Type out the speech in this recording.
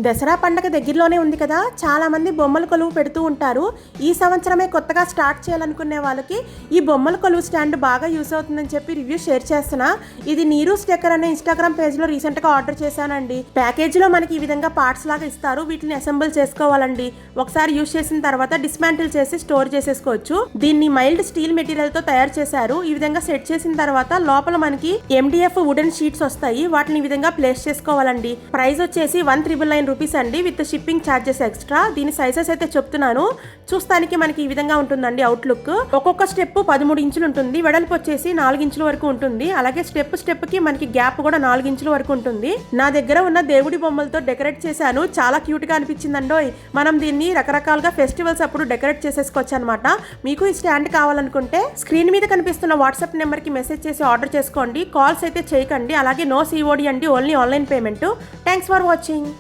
దసరా పండగ దగ్గరలోనే ఉంది కదా, చాలా మంది బొమ్మల కొలువు పెడుతూ ఉంటారు. ఈ సంవత్సరమే కొత్తగా స్టార్ట్ చేయాలనుకునే వాళ్ళకి ఈ బొమ్మల కొలువు స్టాండ్ బాగా యూస్ అవుతుందని చెప్పి రివ్యూ షేర్ చేస్తున్నా. ఇది నీరు స్టెక్కర్ అనే ఇన్స్టాగ్రామ్ పేజ్ లో రీసెంట్ గా ఆర్డర్ చేశానండి. ప్యాకేజ్ లో మనకి ఈ విధంగా పార్ట్స్ లాగా ఇస్తారు. వీటిని అసెంబుల్ చేసుకోవాలండి. ఒకసారి యూస్ చేసిన తర్వాత డిస్మాంటిల్ చేసి స్టోర్ చేసేసుకోవచ్చు. దీన్ని మైల్డ్ స్టీల్ మెటీరియల్ తో తయారు చేశారు. ఈ విధంగా సెట్ చేసిన తర్వాత లోపల మనకి MDF వుడెన్ షీట్స్ వస్తాయి. వాటిని ఈ విధంగా ప్లేస్ చేసుకోవాలండి. ప్రైస్ వచ్చేసి 1,999 రూపీస్ అండి, విత్ షిప్పింగ్ ఛార్జెస్ ఎక్స్ట్రా. దీని సైజెస్ అయితే చెప్తున్నాను. చూస్తానికి మనకి ఈ విధంగా ఉంటుందండి అవుట్లుక్. ఒక్కొక్క స్టెప్ 13 ఇంచులు ఉంటుంది. వెడల్పు వచ్చేసి 4 ఇంచుల వరకు ఉంటుంది. అలాగే స్టెప్ కి మనకి గ్యాప్ కూడా 4 ఇంచుల వరకు ఉంటుంది. నా దగ్గర ఉన్న దేవుడి బొమ్మలతో డెకరేట్ చేశాను. చాలా క్యూట్ గా అనిపించిందండోయ్. మనం దీన్ని రకరకాలుగా ఫెస్టివల్స్ అప్పుడు డెకరేట్ చేసేసుకోవచ్చు అనమాట. మీకు ఈ స్టాండ్ కావాలనుకుంటే స్క్రీన్ మీద కనిపిస్తున్న వాట్సాప్ నెంబర్ కి మెసేజ్ చేసి ఆర్డర్ చేసుకోండి. కాల్స్ అయితే చేయకండి. అలాగే నో COD అండి, only online payment. Thanks for watching.